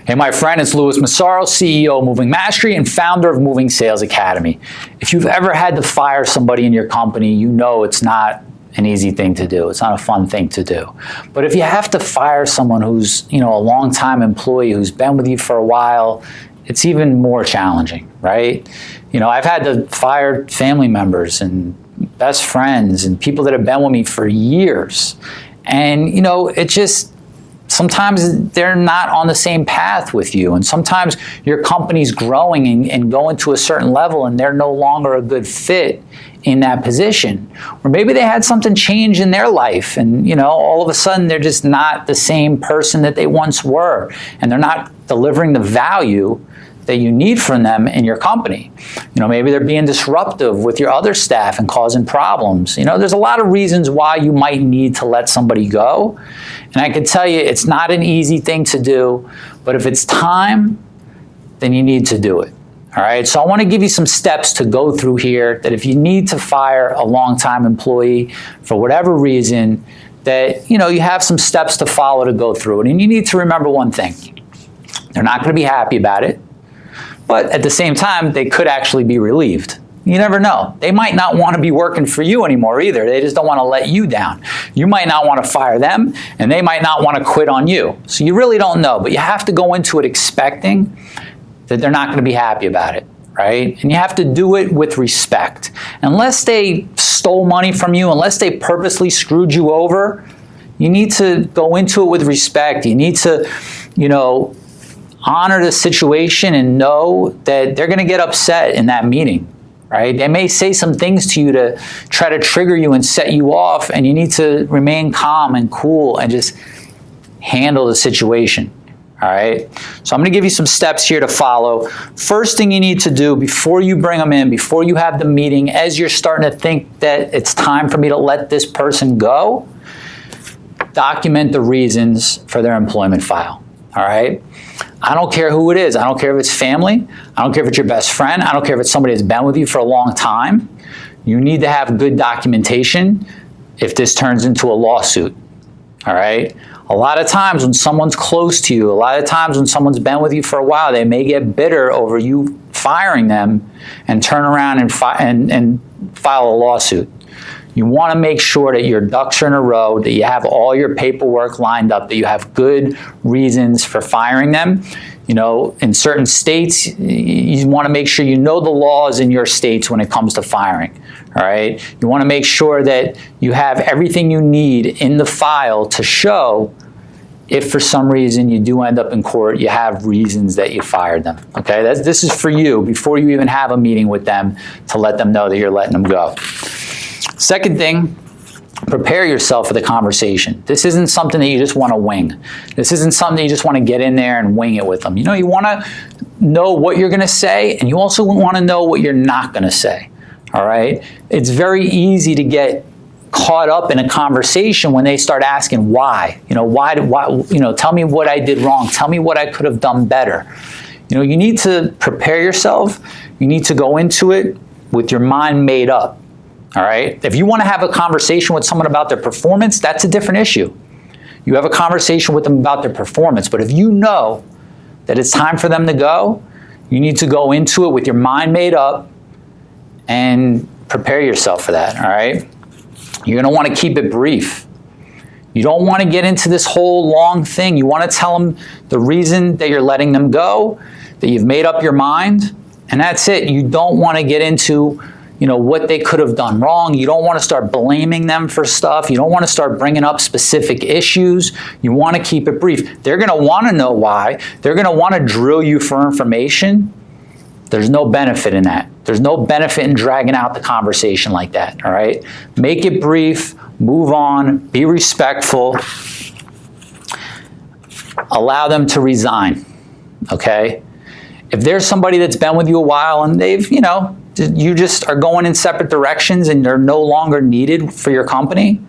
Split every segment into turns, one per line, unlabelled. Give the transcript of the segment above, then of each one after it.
Hey, my friend, it's Massaro, CEO of Moving Mastery and founder of Moving Sales Academy. If you've ever had to fire somebody in your company, you know it's not an easy thing to do. It's not a fun thing to do. But if you have to fire someone who's, a long-time employee who's been with you for a while, it's even more challenging, right? I've had to fire family members and best friends and people that have been with me for years. And, it just, sometimes they're not on the same path with you. And sometimes your company's growing and going to a certain level and they're no longer a good fit in that position. Or maybe they had something change in their life and, all of a sudden they're just not the same person that they once were. And they're not delivering the value that you need from them in your company. Maybe they're being disruptive with your other staff and causing problems. There's a lot of reasons why you might need to let somebody go. And I can tell you, it's not an easy thing to do, but if it's time, then you need to do it. All right, so I want to give you some steps to go through here that if you need to fire a long-time employee for whatever reason, that you have some steps to follow to go through it. And you need to remember one thing. They're not going to be happy about it. But at the same time, they could actually be relieved. You never know. They might not want to be working for you anymore either. They just don't want to let you down. You might not want to fire them, and they might not want to quit on you. So you really don't know, but you have to go into it expecting that they're not going to be happy about it, right? And you have to do it with respect. Unless they stole money from you, unless they purposely screwed you over, you need to go into it with respect. You need to, honor the situation and know that they're going to get upset in that meeting, right? They may say some things to you to try to trigger you and set you off, and you need to remain calm and cool and just handle the situation, all right? So I'm going to give you some steps here to follow. First thing you need to do before you bring them in, before you have the meeting, as you're starting to think that it's time for me to let this person go, document the reasons for their employment file, all right? I don't care who it is. I don't care if it's family. I don't care if it's your best friend. I don't care if it's somebody that's been with you for a long time. You need to have good documentation if this turns into a lawsuit, all right? A lot of times when someone's close to you, a lot of times when someone's been with you for a while, they may get bitter over you firing them and turn around and file a lawsuit. You want to make sure that your ducks are in a row, that you have all your paperwork lined up, that you have good reasons for firing them. In certain states, you want to make sure you know the laws in your states when it comes to firing, all right? You want to make sure that you have everything you need in the file to show if for some reason you do end up in court, you have reasons that you fired them, okay? This is for you before you even have a meeting with them to let them know that you're letting them go. Second thing, prepare yourself for the conversation. This isn't something that you just want to wing. This isn't something that you just want to get in there and wing it with them. You want to know what you're going to say, and you also want to know what you're not going to say, all right? It's very easy to get caught up in a conversation when they start asking why. Why, tell me what I did wrong. Tell me what I could have done better. You need to prepare yourself. You need to go into it with your mind made up. All right. If you want to have a conversation with someone about their performance, that's a different issue. You have a conversation with them about their performance. But if you know that it's time for them to go, you need to go into it with your mind made up and prepare yourself for that. All right. You're going to want to keep it brief. You don't want to get into this whole long thing. You want to tell them the reason that you're letting them go, that you've made up your mind, and that's it. You don't want to get into what they could have done wrong. You don't want to start blaming them for stuff. You don't want to start bringing up specific issues. You want to keep it brief. They're going to want to know why. They're going to want to drill you for information. There's no benefit in that. There's no benefit in dragging out the conversation like that, all right? Make it brief, move on, be respectful. Allow them to resign, okay? If there's somebody that's been with you a while and they've, you just are going in separate directions and they're no longer needed for your company.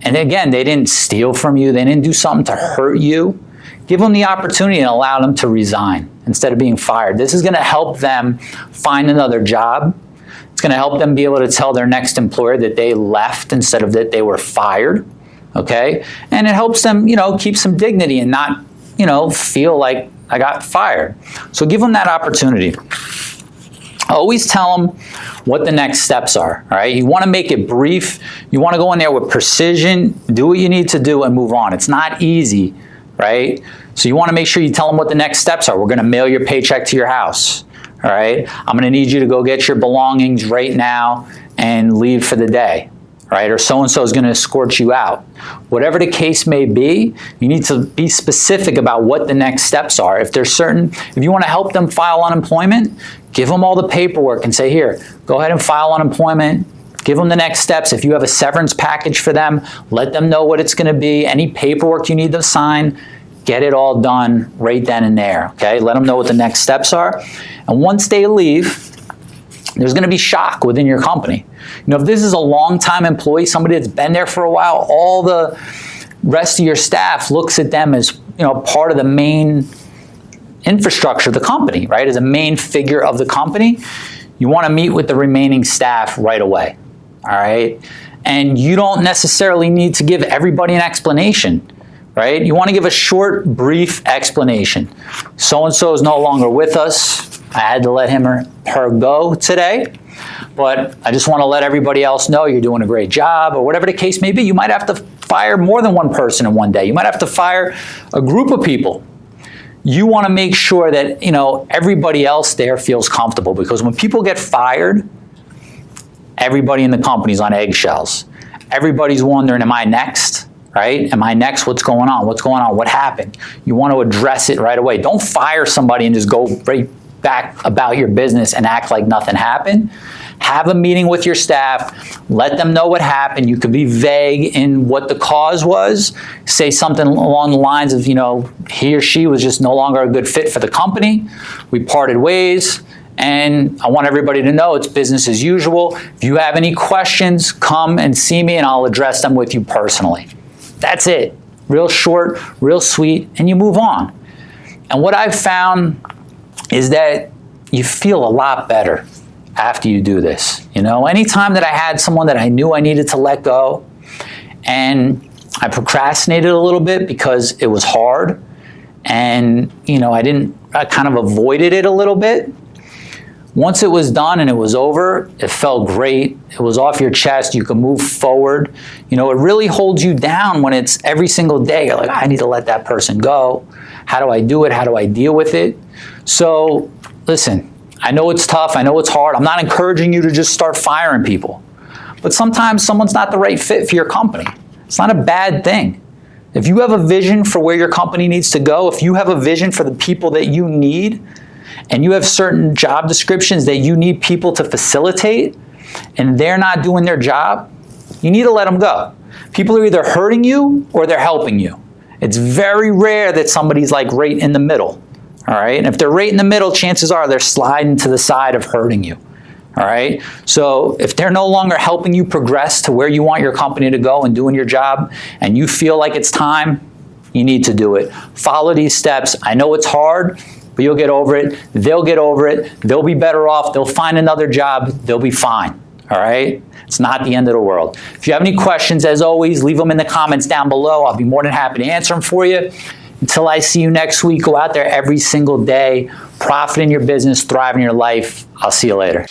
And again, they didn't steal from you. They didn't do something to hurt you. Give them the opportunity and allow them to resign instead of being fired. This is going to help them find another job. It's going to help them be able to tell their next employer that they left instead of that they were fired. Okay? And it helps them, keep some dignity and not, feel like I got fired. So give them that opportunity. Always tell them what the next steps are, all right? You want to make it brief. You want to go in there with precision, do what you need to do, and move on. It's not easy, right? So you want to make sure you tell them what the next steps are. We're going to mail your paycheck to your house, all right? I'm going to need you to go get your belongings right now and leave for the day, right? Or so-and-so is going to escort you out. Whatever the case may be, you need to be specific about what the next steps are. If you want to help them file unemployment, give them all the paperwork and say, here, go ahead and file unemployment. Give them the next steps. If you have a severance package for them, let them know what it's going to be. Any paperwork you need to sign, get it all done right then and there, okay? Let them know what the next steps are. And once they leave, there's going to be shock within your company. If this is a long-time employee, somebody that's been there for a while, all the rest of your staff looks at them as part of the main infrastructure of the company, right? As a main figure of the company. You want to meet with the remaining staff right away, all right? And you don't necessarily need to give everybody an explanation, right? You want to give a short, brief explanation. So-and-so is no longer with us. I had to let him or her go today, but I just want to let everybody else know you're doing a great job, or whatever the case may be. You might have to fire more than one person in one day. You might have to fire a group of people. You want to make sure that everybody else there feels comfortable, because when people get fired, everybody in the company's on eggshells. Everybody's wondering, am I next? Right? Am I next? What's going on? What's going on? What happened? You want to address it right away. Don't fire somebody and just go right back about your business and act like nothing happened. Have a meeting with your staff. Let them know what happened. You could be vague in what the cause was. Say something along the lines of, he or she was just no longer a good fit for the company. We parted ways. And I want everybody to know it's business as usual. If you have any questions, come and see me and I'll address them with you personally. That's it. Real short, real sweet, and you move on. And what I've found is that you feel a lot better after you do this. Anytime that I had someone that I knew I needed to let go, and I procrastinated a little bit because it was hard, and I kind of avoided it a little bit. Once it was done and it was over, it felt great. It was off your chest. You can move forward. It really holds you down when it's every single day. You're like, I need to let that person go. How do I do it? How do I deal with it? So listen, I know it's tough. I know it's hard. I'm not encouraging you to just start firing people. But sometimes someone's not the right fit for your company. It's not a bad thing. If you have a vision for where your company needs to go, if you have a vision for the people that you need, and you have certain job descriptions that you need people to facilitate, and they're not doing their job, you need to let them go. People are either hurting you or they're helping you. It's very rare that somebody's like right in the middle, all right? And if they're right in the middle, chances are they're sliding to the side of hurting you, all right? So if they're no longer helping you progress to where you want your company to go and doing your job, and you feel like it's time, you need to do it. Follow these steps. I know it's hard, but you'll get over it. They'll get over it. They'll be better off. They'll find another job. They'll be fine, all right? It's not the end of the world. If you have any questions, as always, leave them in the comments down below. I'll be more than happy to answer them for you. Until I see you next week, go out there every single day, profit in your business, thrive in your life. I'll see you later.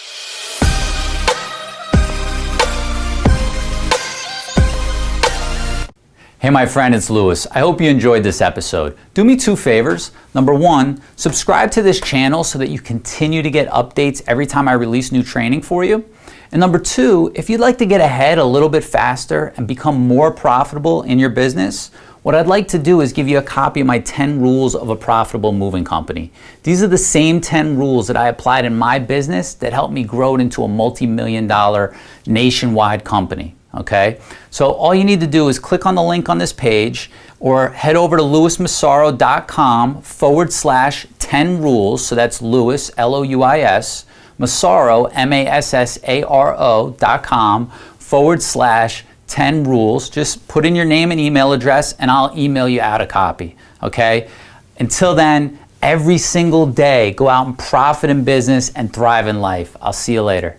Hey, my friend, it's Lewis. I hope you enjoyed this episode. Do me two favors. Number one, subscribe to this channel so that you continue to get updates every time I release new training for you. And number two, if you'd like to get ahead a little bit faster and become more profitable in your business, what I'd like to do is give you a copy of my 10 rules of a profitable moving company. These are the same 10 rules that I applied in my business that helped me grow it into a multi-million-dollar nationwide company. Okay, so all you need to do is click on the link on this page or head over to lewismassaro.com/10 rules. So that's Lewis, L-O-U-I-S, Massaro, MASSARO.com/10 rules. Just put in your name and email address and I'll email you out a copy. Okay, until then, every single day, go out and profit in business and thrive in life. I'll see you later.